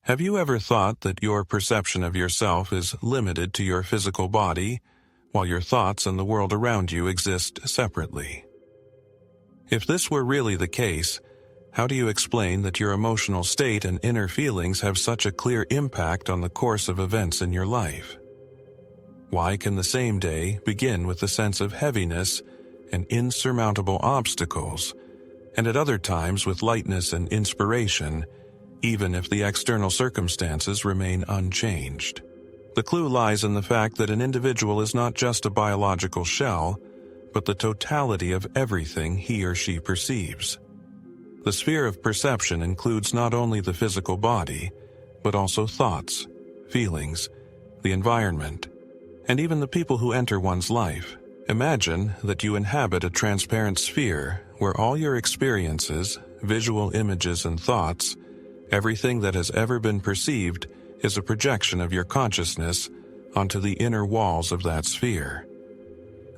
Have you ever thought that your perception of yourself is limited to your physical body, while your thoughts and the world around you exist separately? If this were really the case, how do you explain that your emotional state and inner feelings have such a clear impact on the course of events in your life? Why can the same day begin with a sense of heaviness and insurmountable obstacles, and at other times with lightness and inspiration, even if the external circumstances remain unchanged? The clue lies in the fact that an individual is not just a biological shell, but the totality of everything he or she perceives. The sphere of perception includes not only the physical body, but also thoughts, feelings, the environment, and even the people who enter one's life. Imagine that you inhabit a transparent sphere where all your experiences, visual images and thoughts, everything that has ever been perceived, is a projection of your consciousness onto the inner walls of that sphere.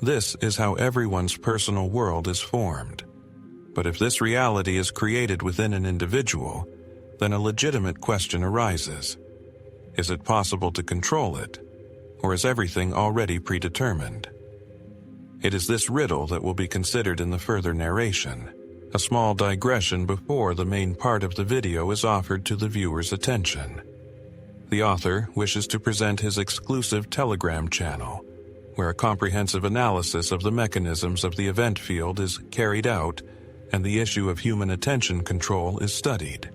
This is how everyone's personal world is formed. But if this reality is created within an individual, then a legitimate question arises. Is it possible to control it, or is everything already predetermined? It is this riddle that will be considered in the further narration, a small digression before the main part of the video is offered to the viewer's attention. The author wishes to present his exclusive Telegram channel, where a comprehensive analysis of the mechanisms of the event field is carried out and the issue of human attention control is studied.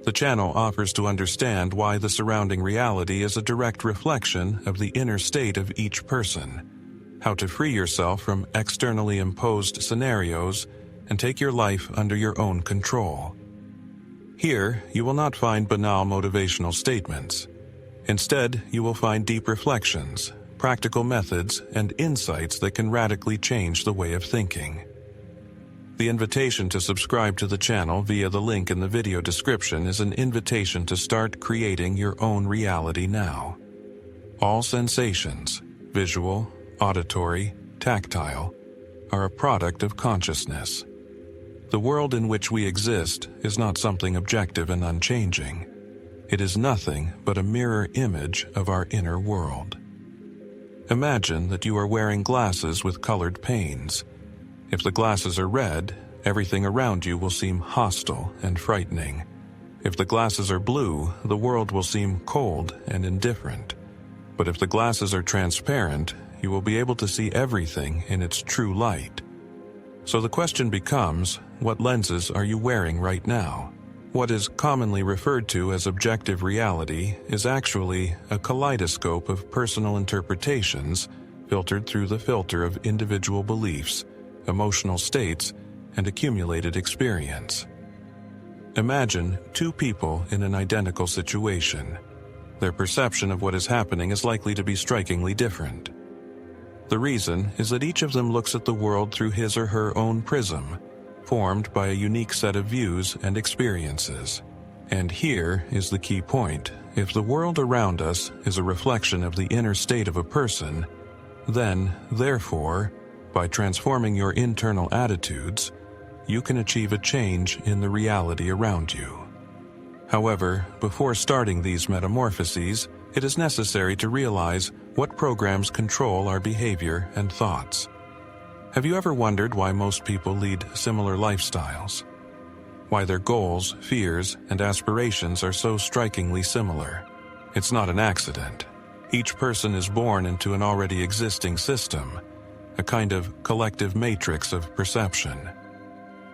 The channel offers to understand why the surrounding reality is a direct reflection of the inner state of each person, how to free yourself from externally imposed scenarios and take your life under your own control. Here, you will not find banal motivational statements. Instead, you will find deep reflections, practical methods, and insights that can radically change the way of thinking. The invitation to subscribe to the channel via the link in the video description is an invitation to start creating your own reality now. All sensations, visual, auditory, tactile, are a product of consciousness. The world in which we exist is not something objective and unchanging. It is nothing but a mirror image of our inner world. Imagine that you are wearing glasses with colored panes. If the glasses are red, everything around you will seem hostile and frightening. If the glasses are blue, the world will seem cold and indifferent. But if the glasses are transparent, you will be able to see everything in its true light. So the question becomes, what lenses are you wearing right now? What is commonly referred to as objective reality is actually a kaleidoscope of personal interpretations filtered through the filter of individual beliefs, emotional states, and accumulated experience. Imagine two people in an identical situation. Their perception of what is happening is likely to be strikingly different. The reason is that each of them looks at the world through his or her own prism, formed by a unique set of views and experiences. And here is the key point. If the world around us is a reflection of the inner state of a person, then, therefore, by transforming your internal attitudes, you can achieve a change in the reality around you. However, before starting these metamorphoses, it is necessary to realize what programs control our behavior and thoughts. Have you ever wondered why most people lead similar lifestyles? Why their goals, fears, and aspirations are so strikingly similar? It's not an accident. Each person is born into an already existing system, a kind of collective matrix of perception.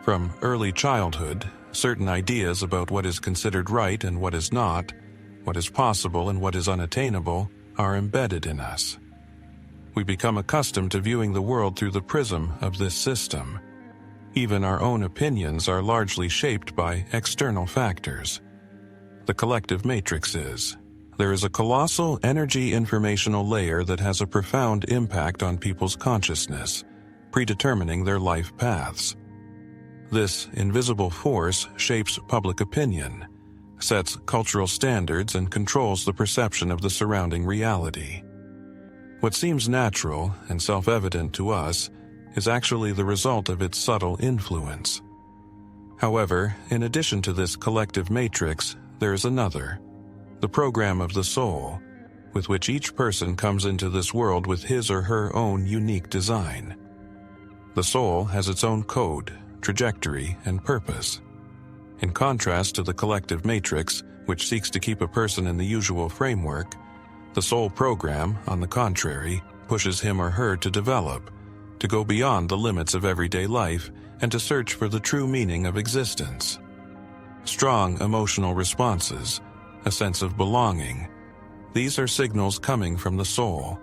From early childhood, certain ideas about what is considered right and what is not, what is possible and what is unattainable, are embedded in us. We become accustomed to viewing the world through the prism of this system. Even our own opinions are largely shaped by external factors. The collective matrix is. There is a colossal energy informational layer that has a profound impact on people's consciousness, predetermining their life paths. This invisible force shapes public opinion, sets cultural standards, and controls the perception of the surrounding reality. What seems natural and self-evident to us is actually the result of its subtle influence. However, in addition to this collective matrix, there is another, the program of the soul, with which each person comes into this world with his or her own unique design. The soul has its own code, trajectory, and purpose. In contrast to the collective matrix, which seeks to keep a person in the usual framework, the soul program, on the contrary, pushes him or her to develop, to go beyond the limits of everyday life and to search for the true meaning of existence. Strong emotional responses, a sense of belonging, these are signals coming from the soul.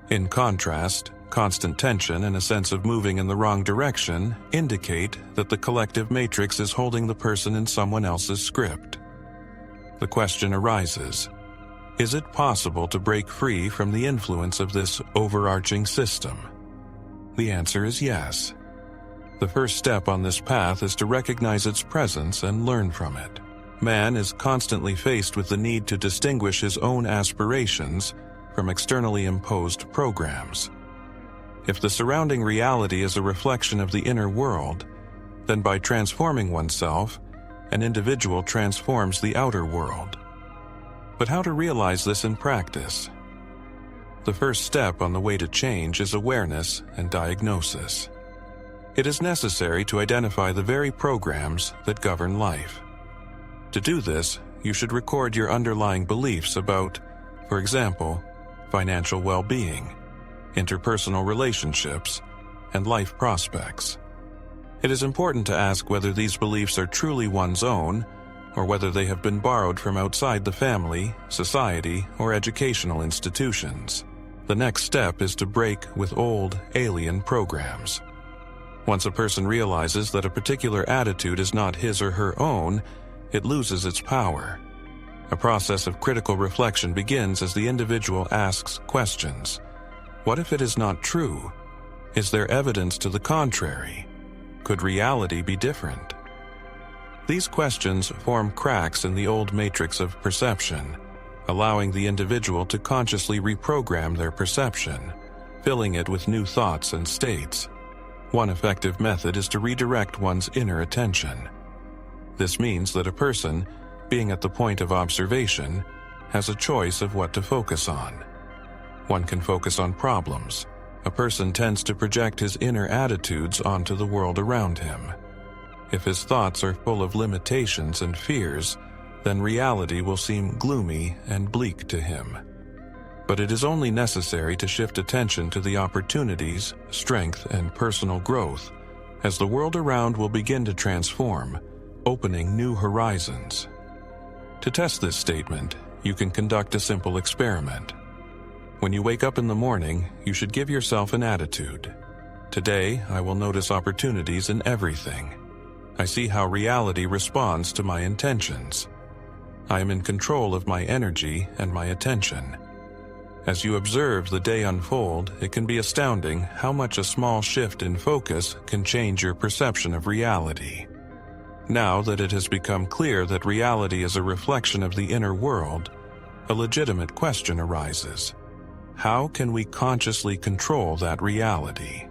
In contrast, constant tension and a sense of moving in the wrong direction indicate that the collective matrix is holding the person in someone else's script. The question arises, is it possible to break free from the influence of this overarching system? The answer is yes. The first step on this path is to recognize its presence and learn from it. Man is constantly faced with the need to distinguish his own aspirations from externally imposed programs. If the surrounding reality is a reflection of the inner world, then by transforming oneself, an individual transforms the outer world. But how to realize this in practice? The first step on the way to change is awareness and diagnosis. It is necessary to identify the very programs that govern life. To do this, you should record your underlying beliefs about, for example, financial well-being, interpersonal relationships, and life prospects. It is important to ask whether these beliefs are truly one's own, or whether they have been borrowed from outside the family, society, or educational institutions. The next step is to break with old, alien programs. Once a person realizes that a particular attitude is not his or her own, it loses its power. A process of critical reflection begins as the individual asks questions. What if it is not true? Is there evidence to the contrary? Could reality be different? These questions form cracks in the old matrix of perception, allowing the individual to consciously reprogram their perception, filling it with new thoughts and states. One effective method is to redirect one's inner attention. This means that a person, being at the point of observation, has a choice of what to focus on. One can focus on problems. A person tends to project his inner attitudes onto the world around him. If his thoughts are full of limitations and fears, then reality will seem gloomy and bleak to him. But it is only necessary to shift attention to the opportunities, strength, and personal growth, as the world around will begin to transform, opening new horizons. To test this statement, you can conduct a simple experiment. When you wake up in the morning, you should give yourself an attitude. Today, I will notice opportunities in everything. I see how reality responds to my intentions. I am in control of my energy and my attention. As you observe the day unfold, it can be astounding how much a small shift in focus can change your perception of reality. Now that it has become clear that reality is a reflection of the inner world, a legitimate question arises. How can we consciously control that reality?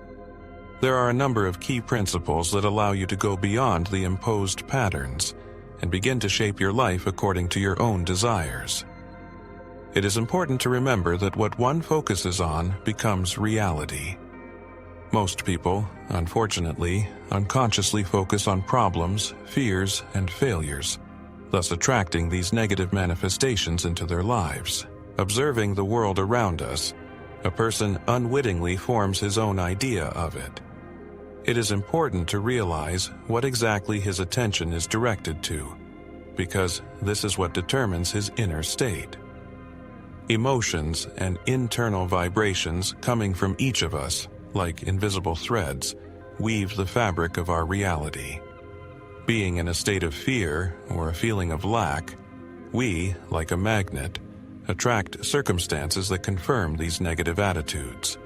There are a number of key principles that allow you to go beyond the imposed patterns and begin to shape your life according to your own desires. It is important to remember that what one focuses on becomes reality. Most people, unfortunately, unconsciously focus on problems, fears, and failures, thus attracting these negative manifestations into their lives. Observing the world around us, a person unwittingly forms his own idea of it. It is important to realize what exactly his attention is directed to, because this is what determines his inner state. Emotions and internal vibrations coming from each of us, like invisible threads, weave the fabric of our reality. Being in a state of fear or a feeling of lack, we, like a magnet, attract circumstances that confirm these negative attitudes.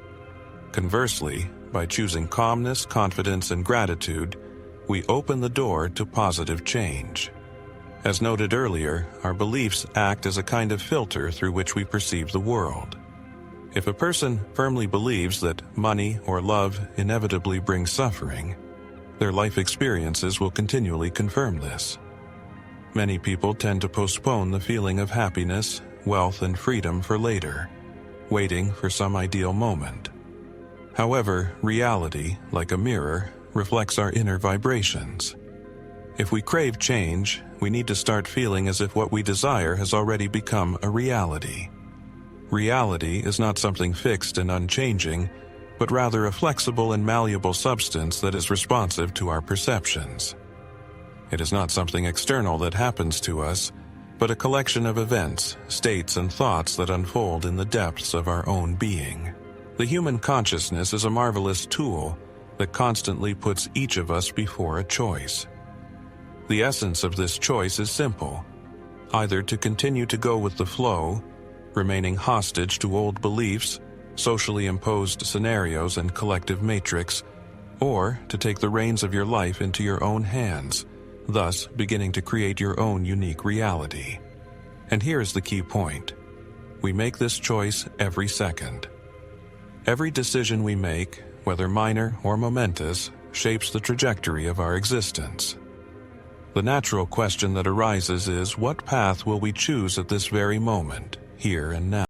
Conversely, by choosing calmness, confidence, and gratitude, we open the door to positive change. As noted earlier, our beliefs act as a kind of filter through which we perceive the world. If a person firmly believes that money or love inevitably brings suffering, their life experiences will continually confirm this. many people tend to postpone the feeling of happiness, wealth, and freedom for later, waiting for some ideal moment. However, reality, like a mirror, reflects our inner vibrations. If we crave change, we need to start feeling as if what we desire has already become a reality. Reality is not something fixed and unchanging, but rather a flexible and malleable substance that is responsive to our perceptions. It is not something external that happens to us, but a collection of events, states, and thoughts that unfold in the depths of our own being. The human consciousness is a marvelous tool that constantly puts each of us before a choice. The essence of this choice is simple: either to continue to go with the flow, remaining hostage to old beliefs, socially imposed scenarios, and collective matrix, or to take the reins of your life into your own hands, thus beginning to create your own unique reality. And here is the key point: we make this choice every second. Every decision we make, whether minor or momentous, shapes the trajectory of our existence. The natural question that arises is, what path will we choose at this very moment, here and now?